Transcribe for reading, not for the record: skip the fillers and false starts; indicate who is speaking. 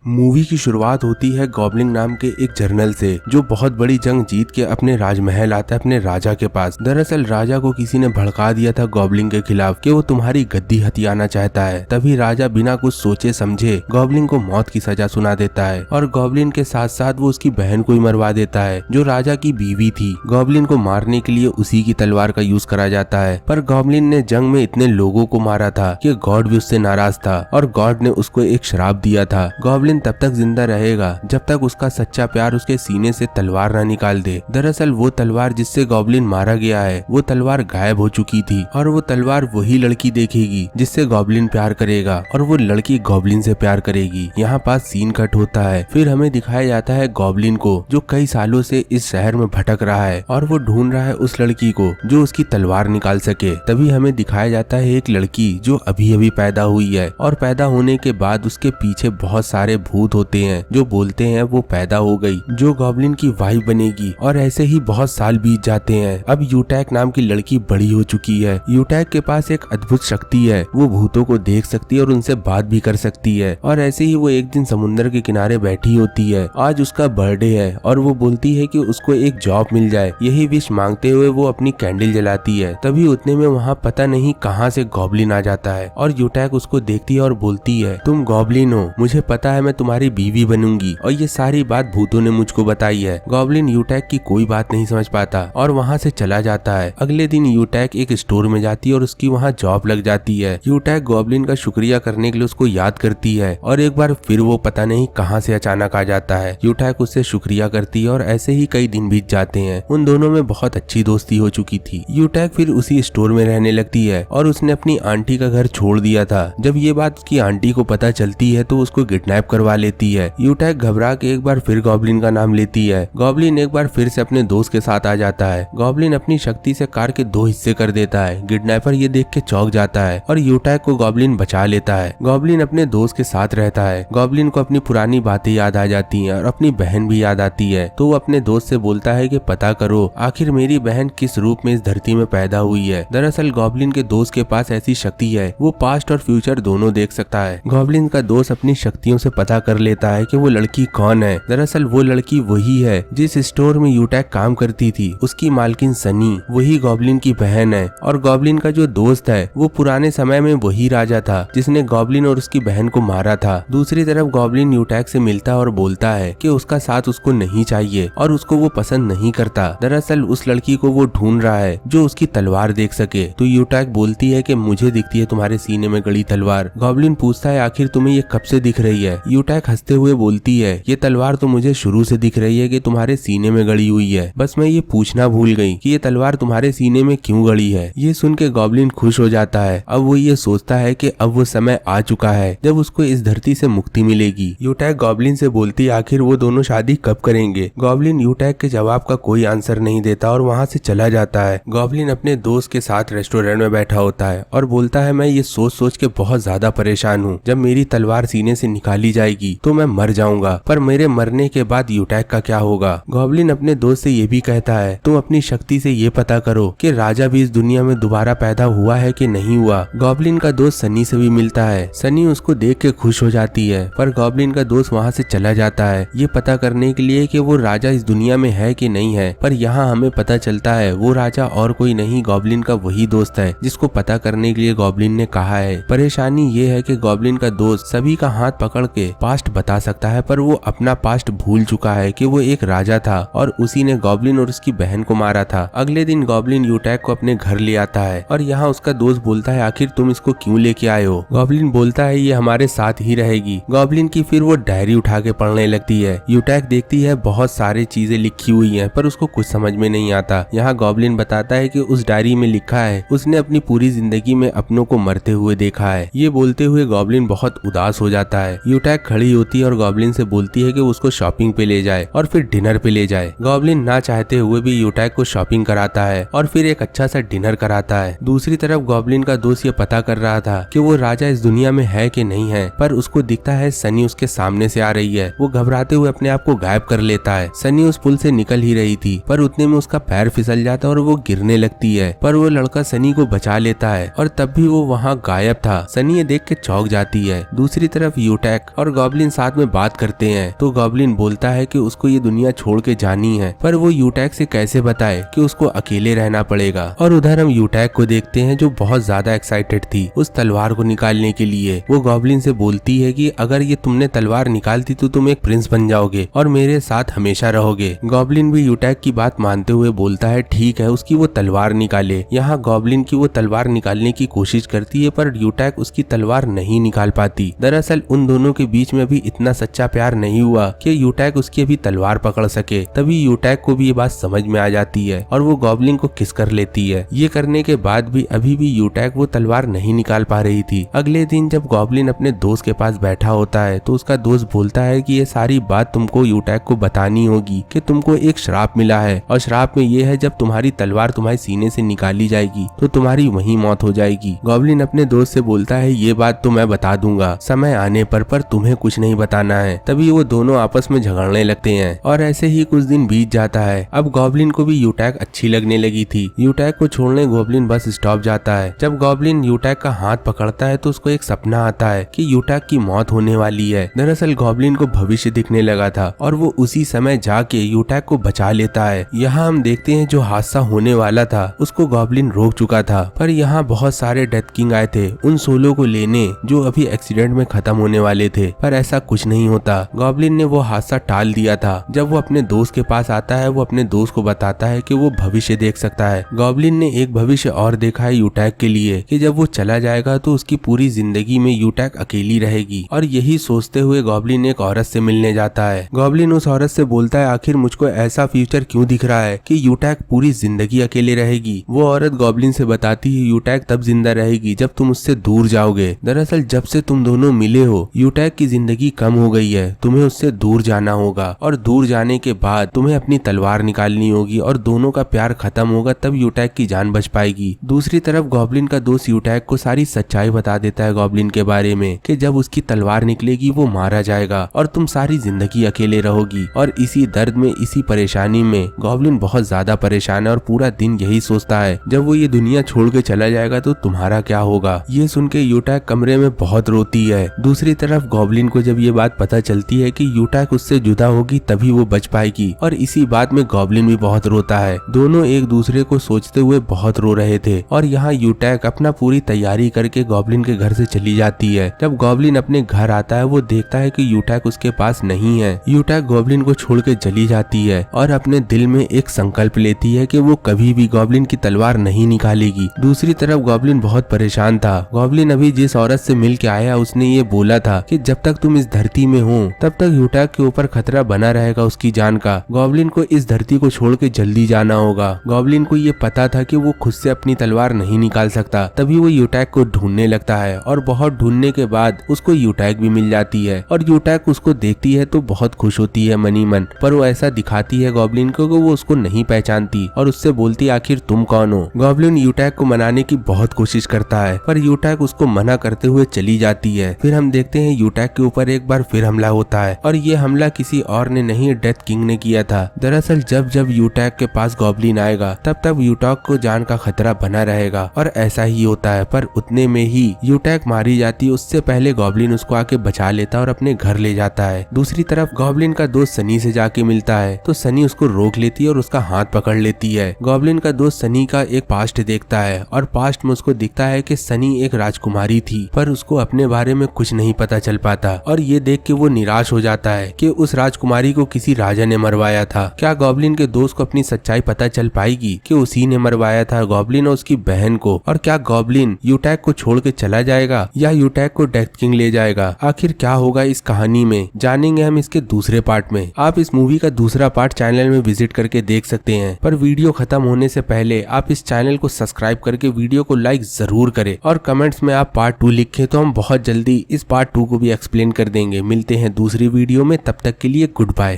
Speaker 1: Movie की शुरुआत होती है गॉबलिन नाम के एक जर्नल से, जो बहुत बड़ी जंग जीत के अपने राजमहल आता है अपने राजा के पास। दरअसल राजा को किसी ने भड़का दिया था गॉबलिन के खिलाफ कि वो तुम्हारी गद्दी हथियाना चाहता है। तभी राजा बिना कुछ सोचे समझे गॉबलिन को मौत की सजा सुना देता है और गॉबलिन के साथ साथ वो उसकी बहन को ही मरवा देता है जो राजा की बीवी थी। गॉबलिन को मारने के लिए उसी की तलवार का यूज करा जाता है, पर गॉबलिन ने जंग में इतने लोगों को मारा था कि गॉड भी उससे नाराज था और गॉड ने उसको एक श्राप दिया था। गॉबलिन तब तक जिंदा रहेगा जब तक उसका सच्चा प्यार उसके सीने से तलवार ना निकाल दे। दरअसल वो तलवार जिससे गॉबलिन मारा गया है वो तलवार गायब हो चुकी थी और वो तलवार वही लड़की देखेगी जिससे गॉबलिन प्यार करेगा और वो लड़की गॉबलिन से प्यार करेगी। यहाँ पास सीन कट होता है, फिर हमें दिखाया जाता है गॉबलिन को जो कई सालों से इस शहर में भटक रहा है और वो ढूंढ रहा है उस लड़की को जो उसकी तलवार निकाल सके। तभी हमें दिखाया जाता है एक लड़की जो अभी अभी पैदा हुई है और पैदा होने के बाद उसके पीछे बहुत सारे भूत होते हैं जो बोलते हैं वो पैदा हो गई, जो गॉबलिन की वाइफ बनेगी। और ऐसे ही बहुत साल बीत जाते हैं। अब यूटैक नाम की लड़की बड़ी हो चुकी है। यूटैक के पास एक अद्भुत शक्ति है, वो भूतों को देख सकती है और उनसे बात भी कर सकती है। और ऐसे ही वो एक दिन समुद्र के किनारे बैठी होती है। आज उसका बर्थडे है और वो बोलती है कि उसको एक जॉब मिल जाए। यही विश मांगते हुए वो अपनी कैंडल जलाती है। तभी उतने में वहाँ पता नहीं कहाँ से गॉबलिन आ जाता है और यूटैक उसको देखती है और बोलती है तुम गॉबलिन हो, मुझे पता है मैं तुम्हारी बीवी बनूंगी और ये सारी बात भूतों ने मुझको बताई है। गॉबलिन यूटैक की कोई बात नहीं समझ पाता और वहाँ से चला जाता है। अगले दिन यूटैक एक स्टोर में जाती है और उसकी वहाँ जॉब लग जाती है। यूटैक गॉबलिन का शुक्रिया करने के लिए उसको याद करती है और एक बार फिर वो पता नहीं कहाँ से अचानक आ जाता है। यूटैक उससे शुक्रिया करती है और ऐसे ही कई दिन बीत जाते हैं। उन दोनों में बहुत अच्छी दोस्ती हो चुकी थी। यूटैक फिर उसी स्टोर में रहने लगती है और उसने अपनी आंटी का घर छोड़ दिया था। जब ये बात उसकी आंटी को पता चलती है तो उसको किडनैप करवा लेती है। यूटैक घबरा के एक बार फिर गॉबलिन का नाम लेती है। गॉबलिन एक बार फिर से अपने दोस्त के साथ आ जाता है। गॉबलिन अपनी शक्ति से कार के 2 हिस्से कर देता है। किडनैपर ये देख के चौंक जाता है और यूटैक को गॉबलिन बचा लेता है। गॉबलिन अपने दोस्त के साथ रहता है। गॉबलिन को अपनी पुरानी बातें याद आ जाती हैं और अपनी बहन भी याद आती है, तो वो अपने दोस्त से बोलता है कि पता करो आखिर मेरी बहन किस रूप में इस धरती में पैदा हुई है। दरअसल गॉबलिन के दोस्त के पास ऐसी शक्ति है, वो पास्ट और फ्यूचर दोनों देख सकता है। गॉबलिन का दोस्त अपनी शक्तियों से पता कर लेता है कि वो लड़की कौन है। दरअसल वो लड़की वही है जिस स्टोर में यूटैक काम करती थी। उसकी मालकिन सनी वही गॉबलिन की बहन है और गॉबलिन का जो दोस्त है वो पुराने समय में वही राजा था जिसने गॉबलिन और उसकी बहन को मारा था। दूसरी तरफ गॉबलिन यूटैक से मिलता और बोलता है कि उसका साथ उसको नहीं चाहिए और उसको वो पसंद नहीं करता। दरअसल उस लड़की को वो ढूंढ रहा है जो उसकी तलवार देख सके। तो यूटैक बोलती है कि मुझे दिखती है तुम्हारे सीने में गड़ी तलवार। गॉबलिन पूछता है आखिर तुम्हें ये कब से दिख रही है। यूटैक हंसते हुए बोलती है ये तलवार तो मुझे शुरू से दिख रही है कि तुम्हारे सीने में गड़ी हुई है, बस मैं ये पूछना भूल गई कि ये तलवार तुम्हारे सीने में क्यों गड़ी है। ये सुन के गॉबलिन खुश हो जाता है। अब वो ये सोचता है कि अब वो समय आ चुका है जब उसको इस धरती से मुक्ति मिलेगी। यूटैक गॉबलिन से बोलती है आखिर वो दोनों शादी कब करेंगे। गॉबलिन यूटैक के जवाब का कोई आंसर नहीं देता और वहाँ से चला जाता है। गॉबलिन अपने दोस्त के साथ रेस्टोरेंट में बैठा होता है और बोलता है मैं ये सोच सोच के बहुत ज्यादा परेशान हूँ, जब मेरी तलवार सीने से निकाली जाएगी तो मैं मर जाऊंगा, पर मेरे मरने के बाद यूटैक का क्या होगा। गॉबलिन अपने दोस्त से ये भी कहता है तुम अपनी शक्ति से ये पता करो कि राजा भी इस दुनिया में दोबारा पैदा हुआ है कि नहीं हुआ। गॉबलिन का दोस्त सनी से भी मिलता है। सनी उसको देख के खुश हो जाती है, पर गॉबलिन का दोस्त वहाँ से चला जाता है ये पता करने के लिए कि वो राजा इस दुनिया में है कि नहीं है। पर यहाँ हमें पता चलता है वो राजा और कोई नहीं गॉबलिन का वही दोस्त है जिसको पता करने के लिए गॉबलिन ने कहा है। परेशानी ये है कि गॉबलिन का दोस्त सभी का हाथ पकड़ के पास्ट बता सकता है, पर वो अपना पास्ट भूल चुका है कि वो एक राजा था और उसी ने गॉबलिन और उसकी बहन को मारा था। अगले दिन गॉबलिन यूटैक को अपने घर ले आता है और यहाँ उसका दोस्त बोलता है आखिर तुम इसको क्यों लेके आए हो। गॉबलिन बोलता है ये हमारे साथ ही रहेगी। गॉबलिन की फिर वो डायरी उठा के पढ़ने लगती है। यूटैक देखती है बहुत सारी चीजें लिखी हुई हैं, पर उसको कुछ समझ में नहीं आता। यहाँ गॉबलिन बताता है कि उस डायरी में लिखा है उसने अपनी पूरी जिंदगी में अपनों को मरते हुए देखा है। ये बोलते हुए गॉबलिन बहुत उदास हो जाता है। यूटैक खड़ी होती है और गॉबलिन से बोलती है कि उसको शॉपिंग पे ले जाए और फिर डिनर पे ले जाए। गॉबलिन ना चाहते हुए भी यूटैक को शॉपिंग कराता है और फिर एक अच्छा सा डिनर कराता है। दूसरी तरफ गॉबलिन का दोस्त ये पता कर रहा था कि वो राजा इस दुनिया में है कि नहीं है, पर उसको दिखता है सनी उसके सामने से आ रही है। वो घबराते हुए अपने आप को गायब कर लेता है। सनी उस पुल से निकल ही रही थी, पर उतने में उसका पैर फिसल जाता है और वो गिरने लगती है, पर वो लड़का सनी को बचा लेता है और तब भी वो वहाँ गायब था। सनी ये देख के चौंक जाती है। दूसरी तरफ यूटैक और गॉब्लिन साथ में बात करते हैं। तो गॉब्लिन बोलता है कि उसको ये दुनिया छोड़ के जानी है, पर वो यूटैक से कैसे बताए कि उसको अकेले रहना पड़ेगा। और उधर हम यूटैक को देखते हैं जो बहुत ज्यादा एक्साइटेड थी उस तलवार को निकालने के लिए। वो गॉब्लिन से बोलती है कि अगर ये तुमने तलवार निकाल दी तो तुम एक प्रिंस बन जाओगे और मेरे साथ हमेशा रहोगे। गॉब्लिन भी यूटैक की बात मानते हुए बोलता है ठीक है, उसकी वो तलवार निकाले। यहाँ गॉब्लिन की वो तलवार निकालने की कोशिश करती है पर यूटैक उसकी तलवार नहीं निकाल पाती। दरअसल उन दोनों के बीच में भी इतना सच्चा प्यार नहीं हुआ कि यूटैक उसकी अभी तलवार पकड़ सके। तभी यूटैक को भी ये बात समझ में आ जाती है और वो गॉब्लिन को किस कर लेती है। ये करने के बाद भी अभी भी यूटैक वो तलवार नहीं निकाल पा रही थी। अगले दिन जब गॉब्लिन अपने दोस्त के पास बैठा होता है तो उसका दोस्त बोलता है कि ये सारी बात तुमको यूटैक को बतानी होगी कि तुमको एक श्राप मिला है और श्राप में ये है जब तुम्हारी तलवार तुम्हारे सीने से निकाली जाएगी तो तुम्हारी वहीं मौत हो जाएगी। गॉब्लिन अपने दोस्त से बोलता है ये बात तो मैं बता दूंगा समय आने पर तुम्हें कुछ नहीं बताना है। तभी वो दोनों आपस में झगड़ने लगते हैं और ऐसे ही कुछ दिन बीत जाता है। अब गॉब्लिन को भी यूटैक अच्छी लगने लगी थी। यूटैक को छोड़ने गॉब्लिन बस स्टॉप जाता है। जब गॉब्लिन यूटैक का हाथ पकड़ता है तो उसको एक सपना आता है कि यूटैक की मौत होने वाली है। दरअसल गॉब्लिन को भविष्य दिखने लगा था और वो उसी समय जाके यूटैक को बचा लेता है। यहाँ हम देखते हैं जो हादसा होने वाला था उसको गॉब्लिन रोक चुका था, पर यहाँ बहुत सारे डेथ किंग आए थे उन सोलो को लेने जो अभी एक्सीडेंट में खत्म होने वाले थे, पर ऐसा कुछ नहीं होता। गॉब्लिन ने वो हादसा टाल दिया था। जब वो अपने दोस्त के पास आता है वो अपने दोस्त को बताता है कि वो भविष्य देख सकता है। गॉब्लिन ने एक भविष्य और देखा है यूटैक के लिए कि जब वो चला जाएगा तो उसकी पूरी जिंदगी में यूटैक अकेली रहेगी। और यही सोचते हुए गॉब्लिन एक औरत से मिलने जाता है। गॉब्लिन उस औरत से बोलता है आखिर मुझको ऐसा फ्यूचर क्यों दिख रहा है कि यूटैक पूरी जिंदगी अकेले रहेगी। वो औरत गॉब्लिन से बताती है यूटैक तब जिंदा रहेगी जब तुम उससे दूर जाओगे। दरअसल जब से तुम दोनों मिले हो यूटैक की जिंदगी कम हो गई है, तुम्हें उससे दूर जाना होगा और दूर जाने के बाद तुम्हें अपनी तलवार निकालनी होगी और दोनों का प्यार खत्म होगा तब यूटैक की जान बच पाएगी। दूसरी तरफ गॉब्लिन का दोस्त यूटैक को सारी सच्चाई बता देता है गॉब्लिन के बारे में कि जब उसकी तलवार निकलेगी वो मारा जाएगा और तुम सारी जिंदगी अकेले रहोगी। और इसी दर्द में इसी परेशानी में गॉब्लिन बहुत ज्यादा परेशान है और पूरा दिन यही सोचता है जब वो ये दुनिया छोड़ के चला जाएगा तो तुम्हारा क्या होगा। ये सुन के यूटैक कमरे में बहुत रोती है। दूसरी तरफ गॉब्लिन को जब ये बात पता चलती है कि यूटैक उससे जुदा होगी तभी वो बच पाएगी और इसी बात में गॉब्लिन भी बहुत रोता है। दोनों एक दूसरे को सोचते हुए बहुत रो रहे थे और यहाँ यूटैक अपना पूरी तैयारी करके गॉब्लिन के घर से चली जाती है। जब गॉब्लिन अपने घर आता है वो देखता है कि यूटैक उसके पास नहीं है। यूटैक गॉब्लिन को छोड़ के चली जाती है और अपने दिल में एक संकल्प लेती है कि वो कभी भी गॉब्लिन की तलवार नहीं निकालेगी। दूसरी तरफ गॉब्लिन बहुत परेशान था। गॉब्लिन अभी जिस औरत से मिल के आया उसने ये बोला था कि जब तक तुम इस धरती में हो तब तक यूटैक के ऊपर खतरा बना रहेगा उसकी जान का। गॉब्लिन को इस धरती को छोड़ के जल्दी जाना होगा। गॉब्लिन को ये पता था कि वो खुद से अपनी तलवार नहीं निकाल सकता। तभी वो यूटैक को ढूंढने लगता है और बहुत ढूंढने के बाद उसको यूटैक भी मिल जाती है और यूटैक उसको देखती है तो बहुत खुश होती है मनी मन, पर वो ऐसा दिखाती है गॉब्लिन को कि वो उसको नहीं पहचानती और उससे बोलती आखिर तुम कौन हो। गॉब्लिन यूटैक को मनाने की बहुत कोशिश करता है पर यूटैक उसको मना करते हुए चली जाती है। फिर हम देखते हैं यूटैक के ऊपर एक बार फिर हमला होता है और ये हमला किसी और ने नहीं डेथ किंग ने किया था। दरअसल जब जब यूटैक के पास गॉब्लिन आएगा तब तब यूटैक को जान का खतरा बना रहेगा और ऐसा ही होता है। पर उतने में ही यूटैक मारी जाती है, उससे पहले गॉब्लिन उसको आके बचा लेता है और अपने घर ले जाता है। दूसरी तरफ गॉब्लिन का दोस्त सनी से जाके मिलता है तो सनी उसको रोक लेती है और उसका हाथ पकड़ लेती है। गॉब्लिन का दोस्त सनी का एक पास्ट देखता है और पास्ट में उसको दिखता है कि सनी एक राजकुमारी थी पर उसको अपने बारे में कुछ नहीं पता चल पाता और ये देख के वो निराश हो जाता है कि उस राजकुमारी को किसी राजा ने मरवाया था। क्या गॉब्लिन के दोस्त को अपनी सच्चाई पता चल पाएगी कि उसी ने मरवाया था गॉब्लिन और उसकी बहन को? और क्या गॉब्लिन यूटैक को छोड़ के चला जाएगा या यूटैक को डेथ किंग ले जाएगा? आखिर क्या होगा इस कहानी में, जानेंगे हम इसके दूसरे पार्ट में। आप इस मूवी का दूसरा पार्ट चैनल में विजिट करके देख सकते हैं, पर वीडियो खत्म होने से पहले आप इस चैनल को सब्सक्राइब करके वीडियो को लाइक जरूर करें और कमेंट्स में आप पार्ट 2 लिखें तो हम बहुत जल्दी इस पार्ट 2 को भी एक्सप्लेन कर देंगे। मिलते हैं दूसरी वीडियो में, तब तक के लिए गुड बाय।